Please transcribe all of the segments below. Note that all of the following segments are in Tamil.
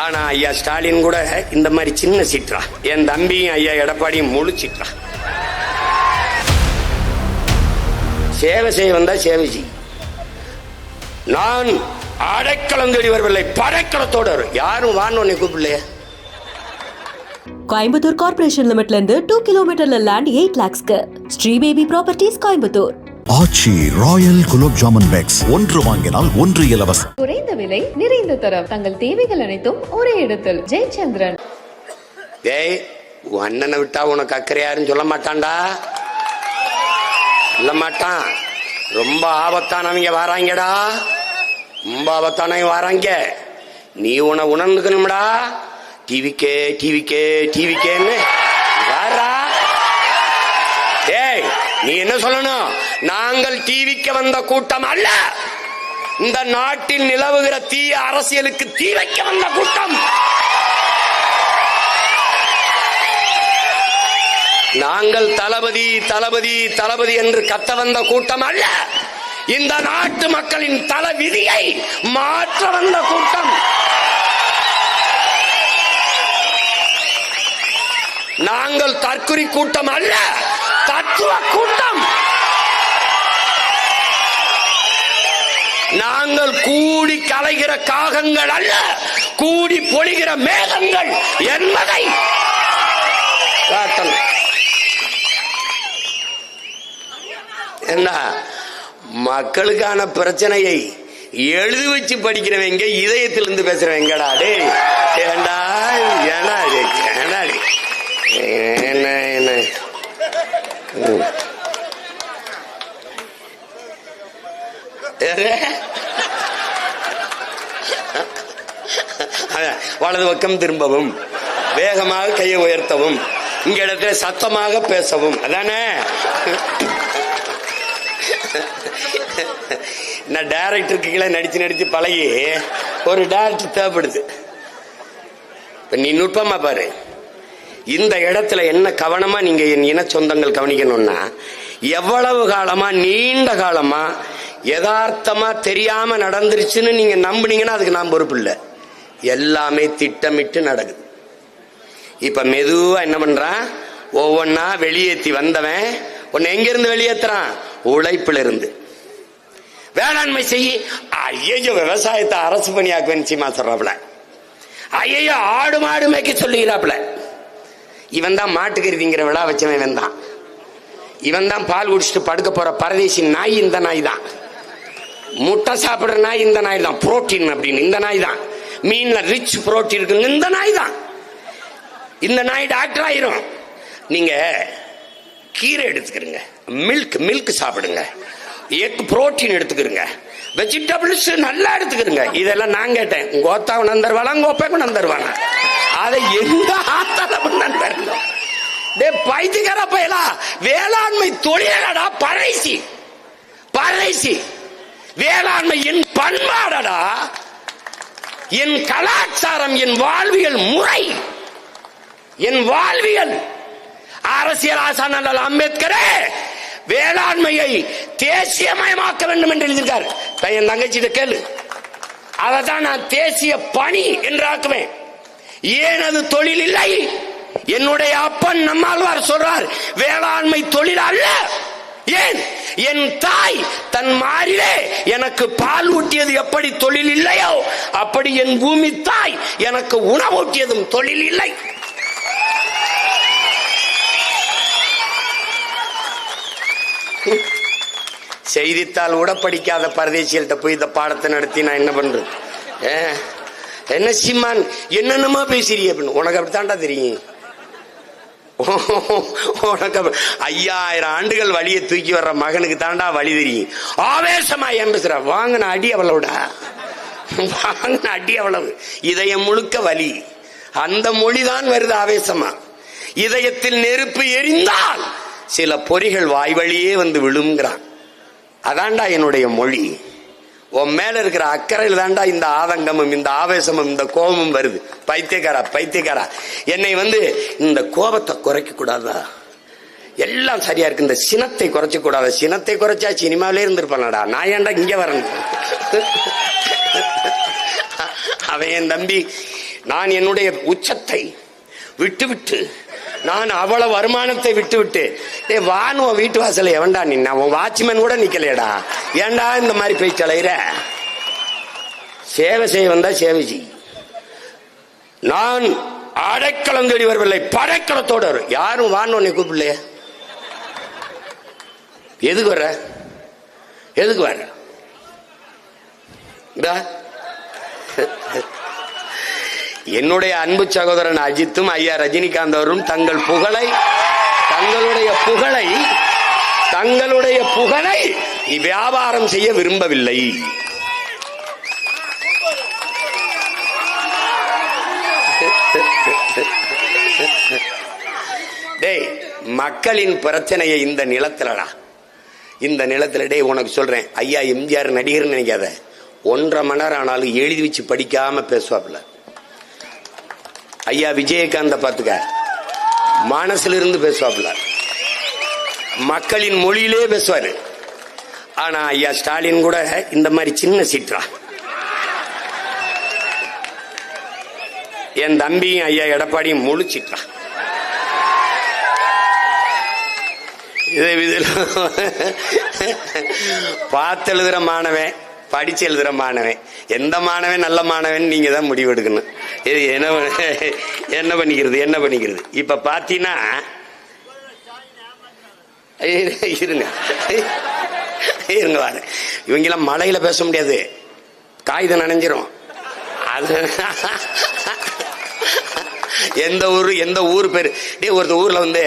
ஆனா ஐயா ஸ்டாலின் கூட இந்த மாதிரி சின்ன சீட்ரா. என் தம்பியும் ஐயா எடப்பாடியும் முழு சீட்ரா. சேவை செய்ய வந்தா சேவை செய். நான் அடைக்கலம் தேடி வரவில்லை, படைக்கலத்தோடு யாரும் வான்னு கூப்பிடலையே. கோயம்புத்தூர் கார்ப்பரேஷன் லிமிட்ல இருந்து 2 கிலோமீட்டர்ல லேண்ட் 8 lakhsக்கு Sri Baby Properties Coimbatore. Aachi Royal gulab jamun packs, ஒன்று வாங்கினால் ஒன்று இலவசம். குறைந்த விலை நிறைந்த தரம், தங்கள் தேவைகள் அனைத்தும் ஒரே இடத்தில். ஜெயச்சந்திரன். டேய், அண்ணனை விட்டா உனக்கு அக்கறை யாருன்னு சொல்ல மாட்டான்டா, சொல்ல மாட்டான். ரொம்ப ஆபத்தானவங்க வராங்கடா, ரொம்ப ஆபத்தானவங்க வராங்க. நீ உன உணர்ந்துக்கணும்டா. டிவிக்கே டிவிக்கே டிவிக்கேன்னு வாரா. டேய், நீ என்ன சொல்லணும்? நாங்கள் டிவிக்கு வந்த கூட்டம் அல்ல, இந்த நாட்டில் நிலவுகிற தீய அரசியலுக்கு தீ வைக்க வந்த கூட்டம். நாங்கள் தளபதி தளபதி தளபதி என்று கத்த வந்த கூட்டம் அல்ல, இந்த நாட்டு மக்களின் தல விதியை மாற்ற வந்த கூட்டம். நாங்கள் தற்குறி கூட்டம் அல்ல, தத்துவ கூட்டம். நாங்கள் கூடி கலைகிற காகங்கள் அல்ல, கூடி பொழிகிற மேகங்கள் என்பதை காட்டணும். என்ன மக்களுக்கான பிரச்சனையை எழுதி வச்சு படிக்கிறவங்க இதயத்திலிருந்து பேசுறவங்கடா. டே ஏண்டா ஏண்டா ஏண்டா என்ன என்ன வலது பக்கம் திரும்பவும், வேகமாக கையை உயர்த்தவும், இங்க இடத்துல சத்தமாக பேசவும். அதானே நான் டைரக்டருக்கு கீழே நடிச்சு நடிச்சு பழகி ஒரு டைரக்டர் தேவைப்படுது. நீ நுட்பமா பாரு. இந்த இடத்துல என்ன கவனமா நீங்க என் இன சொந்தங்கள் கவனிக்கணும்னா, எவ்வளவு காலமா நீண்ட காலமா யதார்த்தமா தெரியாம நடந்துருச்சுன்னு நீங்க நம்புனீங்கன்னா அதுக்கு நான் பொறுப்பு இல்லை. எல்லாமே திட்டமிட்டு நடக்குது. இப்ப மெதுவா என்ன பண்றான், ஒவ்வொன்னா வெளியேற்றி வந்தவன் உன்னை எங்க இருந்து வெளியேற்றுறான்? உழைப்புல இருந்து. வேளாண்மை செய்ய ஐயோ விவசாயத்தை அரசு பணியாக்குவேன் சீமா சொல்றாப்புல. ஐயோ ஆடு மாடு மேய்க்க சொல்லுகிறாப்புல. இவன் தான் மாட்டுக்கருதிங்கிற விழா வச்சவன். இவன் தான் இவன் தான் பால் குடிச்சிட்டு படுக்க போற பரதேசி நாய். இந்த நாய் தான். முட்டை சாப்பிடுற நாய் இந்த நாய் தான். புரோட்டீன் அப்படின்னு இந்த நாய் தான். மீன்ல ரிச் புரோட்டீன் இருக்கு இந்த நாய் தான். இந்த நாய் டாக்டர் ஆயிரும். நீங்க கீரை எடுத்துக்கிறீங்க, மில்க் சாப்பிடுங்க, எக் புரோட்டீன் எடுத்துக்கிறீங்க, வெஜிடபிள்ஸ் நல்லா எடுத்துக்கிறீங்க. இதெல்லாம் நான் கேட்டேன். உங்க ஓத்தா உணர்ந்தருவாளா, உங்க ஒப்பா உணர்ந்தருவாங்க. அதை எந்த ஆத்தால உணர்ந்தருந்தோம்? பைத்தியக்கார பயலா, வேளாண்மை தொழிலடா, பறைசி பறைசி. வேளாண்மை என் பண்பாடடா, என் கலாச்சாரம், என் வாழ்வியல் முறை, என் வாழ்வியல். அரசியல் ஆசான அம்பேத்கரே வேளாண்மையை தேசியமயமாக்க வேண்டும் என்று எழுதியிருக்கார். என் தங்கச்சிட்ட கேளு. அதான் நான் தேசிய பணி என்று ஆக்குவேன். ஏன் அது தொழில் இல்லை? என்னுடைய அப்பன் நம்மாழ்வார் சொல்றார், வேளாண்மை தொழில் அல்ல. ஏன்? என் தாய் தன் மாறிலே எனக்கு பால் ஊட்டியது எப்படி தொழில் இல்லையோ, அப்படி என் பூமி தாய் எனக்கு உணவூட்டியதும் தொழில் இல்லை. செய்தித்தாள் கூட படிக்காத பரதேசிகள்கிட்ட போய் இந்த பாடத்தை நடத்தி நான் என்ன பண்றது? என்ன சீமான் என்னென்னமா பேசுறீங்க அப்படின்னு. உனக்கு அப்படித்தான்டா தெரியும். உனக்கு 5000 ஆண்டுகள் வழியை தூக்கி வர்ற மகனுக்கு தாண்டா வழி தெரியும். ஆவேசமா ஏன் பேசுற? வாங்கின அடி அவ்வளவுடா, வாங்கின அடி அவ்வளவு. இதயம் முழுக்க வலி. அந்த மொழிதான் வருது ஆவேசமா. இதயத்தில் நெருப்பு எரிந்தால் சில பொறிகள் வாய் வழியே வந்து விழுங்கிறான். அதாண்டா என்னுடைய மொழி. உன் மேல இருக்கிற அக்கறையில் தாண்டா இந்த ஆதங்கமும் இந்த ஆவேசமும் இந்த கோபமும் வருது. பைத்தியக்காரா பைத்தியக்காரா, என்னை இந்த கோபத்தை குறைக்க கூடாதா? எல்லாம் சரியா இருக்கு. இந்த சினத்தை குறைச்ச கூடாது. சினத்தை குறைச்சா சினிமாவிலே இருந்திருப்பானடா. நான் ஏன்டா இங்க வரேன்? அவன் என் தம்பி நான் என்னுடைய உச்சத்தை விட்டுவிட்டு, நான் அவ்வளவு வருமானத்தை விட்டுவிட்டு, வானுவ வீட்டு வாசல எவன்டா நின்னா? உன் வாட்ச்மேன் கூட நிக்கலையடா. ஏண்டா இந்த மாதிரி போய் தலையிற? சேவை செய்ய வந்தா சேவை செய். நான் அடைக்கலம் தேடி வரவில்லை, படைக்கலத்தோடு வரும். யாரும் வான்னு உன்னை கூப்பிடலையே. எதுக்கு வர? எதுக்கு வர? என்னுடைய அன்பு சகோதரன் அஜித்தும் ஐயா ரஜினிகாந்த் அவரும் தங்களுடைய புகழை வியாபாரம் செய்ய விரும்பவில்லை. டேய், மக்களின் பிரச்சனையை இந்த நிலத்திலடா, இந்த நிலத்துல. டேய், உனக்கு சொல்றேன், ஐயா எம்ஜிஆர் நடிகர்னு நினைக்காத. 1.5 மணி நேரம் ஆனாலும் எழுதி வச்சு படிக்காம பேசுவாப்ல. ஐயா விஜயகாந்த பாத்துக்க, மனசுல இருந்து பேசுவாப்ல, மக்களின் மொழியிலே பேசுவாரு. ஆனா ஐயா ஸ்டாலின் கூட இந்த மாதிரி சின்ன சீற்றா. என் தம்பியும் ஐயா எடப்பாடியும் முழு சீற்றா. பார்த்து எழுதுற மாணவன், படிச்சு எழுதுற மாணவன், எந்த மாணவன் நல்ல மாணவன் நீங்க தான் முடிவு எடுக்கணும். இது என்ன பண்ணிக்கிறது. இப்ப பாத்தீங்கன்னா இருங்க வாரு, இவங்கெல்லாம் மழையில பேச முடியாது, காகிதம் நனைஞ்சிரும். அது எந்த ஊர் பேரு? ஒரு ஊர்ல வந்து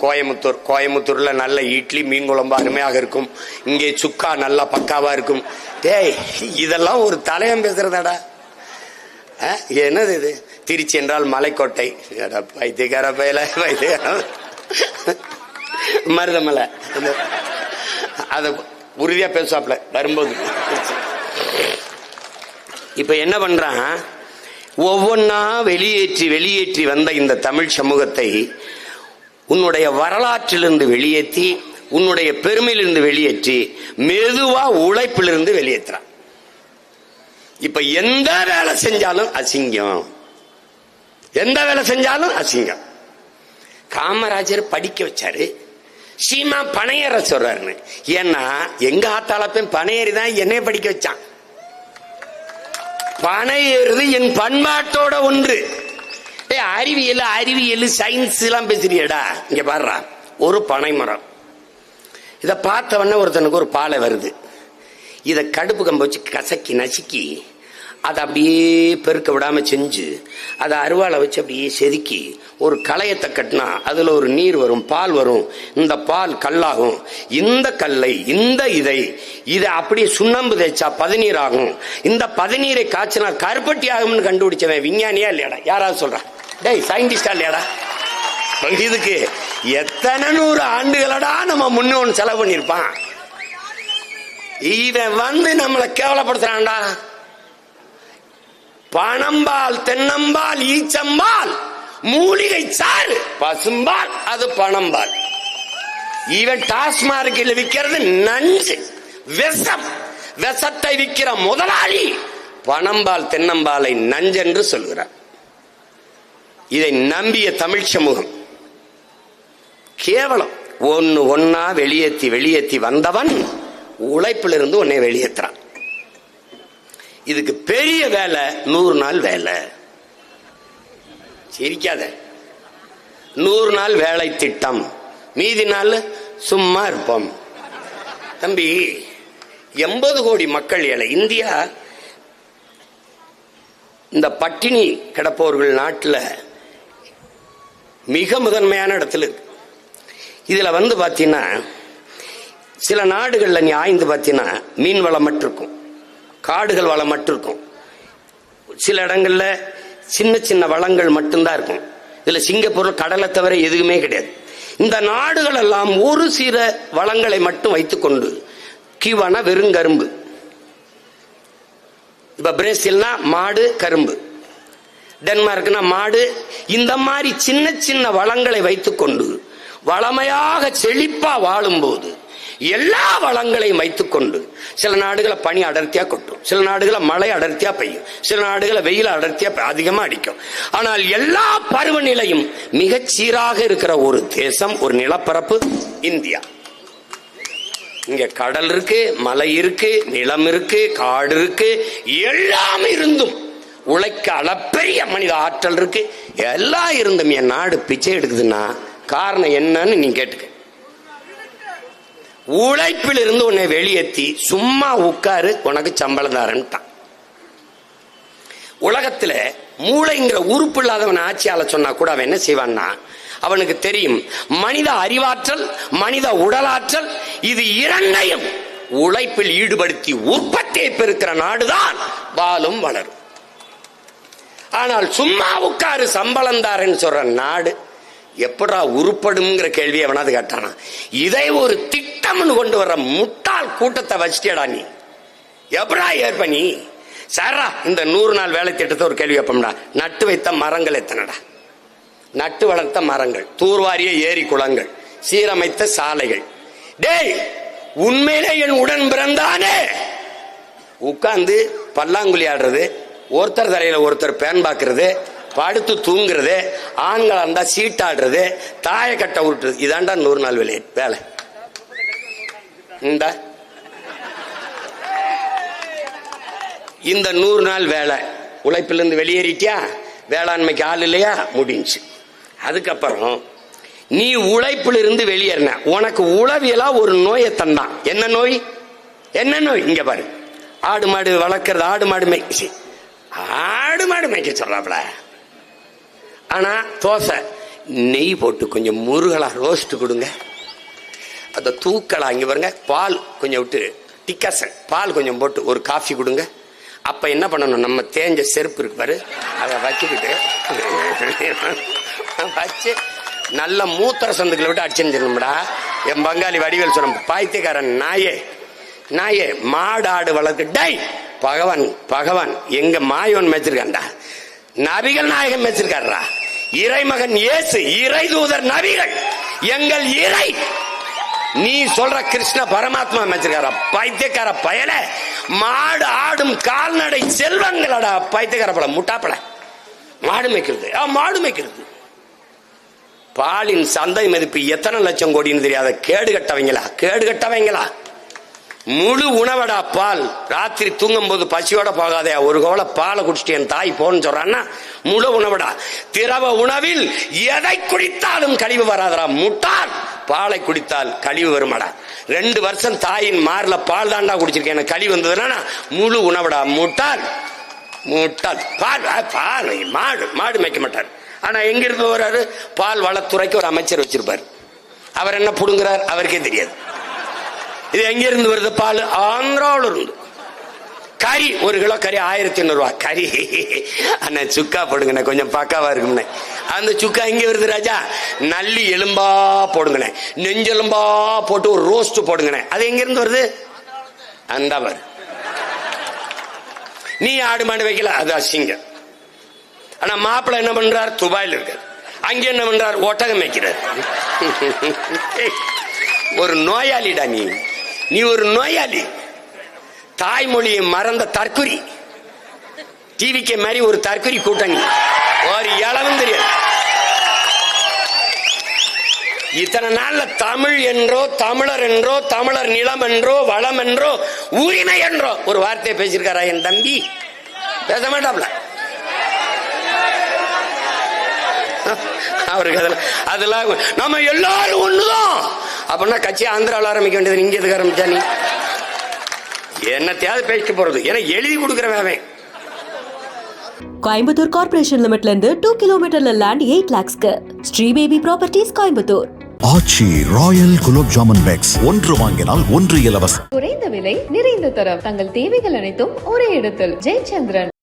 கோயமுத்தூர்ல நல்ல இட்லி மீன் குழம்பு அருமையாக இருக்கும், இங்கே சுக்கா நல்லா பக்காவா இருக்கும். டேய், இதெல்லாம் ஒரு தலையம் பேசுறதாடா. என்னது இது? திருச்சி என்றால் மலைக்கோட்டை. பைத்தியக்கார பயில மருதமலை, அத உறுதியா பேசுவாப்ல வரும்போது. இப்ப என்ன பண்றான்? ஒவ்வொன்னா வெளியேற்றி வந்த இந்த தமிழ் சமூகத்தை உன்னுடைய வரலாற்றிலிருந்து வெளியேற்றி, உன்னுடைய பெருமையிலிருந்து வெளியேற்றி, மெதுவா உழைப்பிலிருந்து வெளியேற்றான். இப்ப எந்த வேலை செஞ்சாலும் அசிங்கம், எந்த வேலை செஞ்சாலும் அசிங்கம். காமராஜர் படிக்க வச்சாரு, சீமா பனையேற சொல்றாரு. ஏன்னா எங்க ஆத்தாளப்பையும் பனையேறி தான் என்னைய படிக்க வச்சான். பனை ஏறுது என் பண்பாட்டோட ஒன்று. அறிவியல் சயின்ஸ் எல்லாம் பேசுறியடா. இங்க பாடுறா, ஒரு பனை மரம். இத பார்த்தவன ஒருத்தனுக்கு ஒரு பாலை வருது. இத கடுப்பு கம்ப வச்சு கசக்கி நசுக்கி அதை அப்படியே பெருக்க விடாம செஞ்சு அதை அருவாளை வச்சு அப்படியே செதுக்கி ஒரு களையத்தை கட்டினா அதுல ஒரு நீர் வரும், பால் வரும். இந்த பால் கல்லாகும். இந்த கல்லை, இதை அப்படியே சுண்ணாம்பு தேய்ச்சா பதநீர் ஆகும். இந்த பதநீரை காய்ச்சினா கருப்பட்டி ஆகும்னு கண்டுபிடிச்சவன் விஞ்ஞானியா இல்லையாடா? யாராவது சொல்றான்? டேய், சயின்டிஸ்டா இல்லையாடா? இதுக்கு எத்தனை 100 ஆண்டுகளடா நம்ம முன்னோன் செலவு பண்ணிருப்பான். இவன் வந்து நம்மளை கேவலப்படுத்துறான்டா. பனம்பால், தென்னம்பால், ஈச்சம்பால், மூலிகை சாறு, பசும்பால், அது பனம்பால். இவன் டாஸ்மார்க்கில் விற்கிறது நஞ்சு, விஷம். விஷத்தை விற்கிற முதலாளி பனம்பால் தென்னம்பாலை நஞ்சென்று சொல்கிறார். இதை நம்பிய தமிழ் சமூகம் கேவலம். ஒன்னா வெளியேற்றி வந்தவன் உழைப்பிலிருந்து உன்னை வெளியேற்றான். இதுக்கு பெரிய வேலை 100 நாள் வேலை. சிரிக்காத. 100 நாள் வேலை திட்டம், மீதி நாள் சும்மா இருப்போம். தம்பி, 80 கோடி மக்கள் ஏழை. இந்தியா இந்த பட்டினி கிடப்பவர்கள் நாட்டில் மிக முதன்மையான இடத்துல இருக்கு. இதுல வந்து பாத்தீங்கன்னா சில நாடுகள்ல நீ ஆய்ந்து பாத்தீங்கன்னா மீன் வளம் மட்டும் இருக்கும், காடுகள் வளம் மட்டும் இருக்கும். சில இடங்கள்ல சின்ன வளங்கள் மட்டும்தான் இருக்கும். இதுல சிங்கப்பூர்ல கடலை தவிர எதுவுமே கிடையாது. இந்த நாடுகள் எல்லாம் ஒரு சில வளங்களை மட்டும் வைத்துக்கொண்டு, கியூபானா வெறும் கரும்பு, இப்ப பிரேசில்னா மாடு கரும்பு, டென்மார்க்னா மாடு, இந்த மாதிரி சின்ன வளங்களை வைத்துக்கொண்டு வளமையாக செழிப்பா வாழும்போது எல்லா வளங்களையும் வைத்துக்கொண்டு சில நாடுகளை பனி அடர்த்தியா கொட்டும், சில நாடுகளை மழை அடர்த்தியா பெய்யும், சில நாடுகளை வெயில் அடர்த்தியா அதிகமா அடிக்கும். ஆனால் எல்லா பருவநிலையும் மிகச் சீராக இருக்கிற ஒரு தேசம், ஒரு நிலப்பரப்பு இந்தியா. இங்க கடல் இருக்கு, மலை இருக்கு, நிலம் இருக்கு, காடு இருக்கு, எல்லாம் இருந்தும் உழைக்க அளப்பெரிய மனித ஆற்றல் இருக்கு. எல்லாம் இருந்தும் என் நாடு பிச்சை எடுக்குதுன்னா காரணம் என்னன்னு நீ கேட்டுக்க. உழைப்பில் இருந்து உன்னை வெளியேற்றி சும்மா உட்காரு, உனக்கு சம்பளம் தாரன்ட்டான். உலகத்துல மூளைங்கிற உறுப்பு இல்லாதவன் ஆட்சியால சொன்னா கூட அவன் என்ன செய்வான்னா, அவனுக்கு தெரியும் மனித அறிவாற்றல், மனித உடலாற்றல், இது இரண்டையும் உழைப்பில் ஈடுபடுத்தி உற்பத்தியை பெருக்கிற நாடுதான் வாழும் வளரும். ஆனால் சும்மா உட்காரு சம்பளம் தாரன்னு சொல்ற நாடு எப்படா உருப்படுங்கிற கேள்வி எவனாவது கேட்டானா? இதை ஒரு திட்டம்னு கொண்டு வர்ற முட்டாள் கூட்டத்தை வச்சிட்டேடா நீ. எப்படா ஏற்ப நீ சாரா இந்த 100 நாள் வேலை திட்டத்தை ஒரு கேள்வி வைப்போம்டா. நட்டு வைத்த மரங்கள் எத்தனைடா? நட்டு வளர்த்த மரங்கள், தூர்வாரிய ஏரி குளங்கள், சீரமைத்த சாலைகள். டேய், உண்மையிலே என் உடன் பிறந்தானே உட்கார்ந்து பல்லாங்குழி ஆடுறது, ஒருத்தர் தரையில ஒருத்தர் பேன் பாக்குறது, படுத்து தூங்குறது, ஆண்களா இருந்தா சீட்டாடுறது, தாய கட்ட உருட்டுறது, இதாண்டா 100 நாள் வேலை. இந்த 100 நாள் வேலை உழைப்பிலிருந்து வெளியேறிட்டியா? வேளாண்மைக்கு ஆள் இல்லையா? முடிஞ்சு. அதுக்கப்புறம் நீ உழைப்பிலிருந்து வெளியேறின, உனக்கு உளவியலா ஒரு நோயை தந்தான். என்ன நோய்? என்ன நோய்? இங்க பாரு, ஆடு மாடு வளர்க்கறது, ஆடு மாடு மேய்க்க சொல்றாப்ல. ஆனா தோசை நெய் போட்டு கொஞ்சம் முருகலா ரோஸ்ட் கொடுங்க, அதை தூக்கலாம். இங்க பாருங்க, பால் கொஞ்சம் விட்டு டிக்காசன் பால் கொஞ்சம் போட்டு ஒரு காஃபி கொடுங்க. அப்ப என்ன பண்ணணும், நம்ம தேஞ்ச செருப்பு இருக்கு பாரு, அதை வச்சுக்கிட்டு வச்சு நல்ல மூத்திர சந்துக்களை விட்டு அடிச்சிருந்துடா. என் பங்காளி வடிவேல் சொன்ன பாய்த்தியக்காரன் நாயே நாயே, மாடு ஆடு வளர்க்கு. டை பகவான் பகவான் எங்க மாயோன் மேய்ச்சிருக்காண்டா, நபிகள் நாயகம் மேய்ச்சிருக்காரா, இறைமகன் இயேசு, இறை தூதர் நபிகள், எங்கள் இறை. நீ சொல்ற கிருஷ்ண பரமாத்மா மேய்ச்சிருக்காரா? பைத்தியக்கார பயல, மாடு ஆடும் கால்நடை செல்வங்களடா பைத்தியக்கார பல முட்டாப்பல. மாடு மேய்க்கிறது, மாடு மேய்க்கிறது. பாலின் சந்தை மதிப்பு எத்தனை லட்சம் கோடின்னு தெரியாத கேடு கட்டவங்களா. முழு உணவடா பால். ராத்திரி தூங்கும் போது பசியோட போகாதே, ஒரு கோவலை பாலை குடிச்சிட்டு என் தாய் போன்னு சொல்றான்னா முழு உணவடா. திரவ உணவில் எதை குடித்தாலும் கழிவு வராதரா முட்டாள். பாலை குடித்தால் கழிவு வருமாடா. 2 வருஷம் தாயின் மார்ல பால் தாண்டா குடிச்சிருக்கேன், எனக்கு கழிவு வந்ததுன்னா முழு உணவடா முட்டாள். பால் பால் மாடு மேய்க்க மாட்டார். ஆனா எங்க இருந்து வர்றாரு? பால் வளத்துறைக்கு ஒரு அமைச்சர் வச்சிருப்பார். அவர் என்ன புடுங்குறார் அவருக்கே தெரியாது. இது எங்க இருந்து வருது? பால் ஆந்திராவில் இருந்து. கறி, 1 கிலோ கறி 1500 ரூபாய். கறி அண்ணா சுக்கா போடுங்கண்ணே, கொஞ்சம் பக்காவா இருக்கும்ண்ணே. அந்த சுக்கா எங்க வருது ராஜா? நல்லி எலும்பா போடுங்கண்ணே, நெஞ்செலும்பா போட்டு ஒரு ரோஸ்ட் போடுங்கண்ணே. அது எங்க இருந்து வருது? அந்த மாதிரி நீ ஆடு மாடு வைக்கல, அது அசிங்கம். ஆனா மாப்பிள்ளை என்ன பண்றார்? துபாயில் இருக்கார். அங்க என்ன பண்றார்? ஒட்டகம் வைக்கிறார். ஒரு நோயாளிடா நீ ஒரு நோயாளி. தாய்மொழியை மறந்த தற்குறி. டிவிக்கு மாதிரி ஒரு தற்குறி கூட்டணி, ஒரு இளவும் தெரியாது. இத்தனை நாள்ல தமிழ் என்றோ, தமிழர் என்றோ, தமிழர் நிலம் என்றோ, வளம் என்றோ, உரிமை என்றோ ஒரு வார்த்தையை பேசியிருக்காரா என் தம்பி? பேச மாட்டாப்ல. அவருக்கு அதெல்லாம் நம்ம எல்லாரும் ஒண்ணுதான் அப்படின்னா கட்சி ஆந்திராவில் ஆரம்பிக்க வேண்டியது. இங்க எதுக்கு ஆரம்பிச்சா? நீ என்னத்தையாவது பேசிட்டு போறது, ஏன்னா எழுதி கொடுக்குறவன். கோயம்புத்தூர் கார்ப்பரேஷன் லிமிட்ல இருந்து 2 கிலோமீட்டர்ல லேண்ட் 8 lakhsக்கு Sri Baby Properties Coimbatore. Aachi Royal gulab jamun packs, 1 வாங்கினால் 1 இலவசம். குறைந்த விலை, நிறைந்த தரம், தங்கள் தேவைகள் அனைத்தும் ஒரே இடத்தில். ஜெயச்சந்திரன்.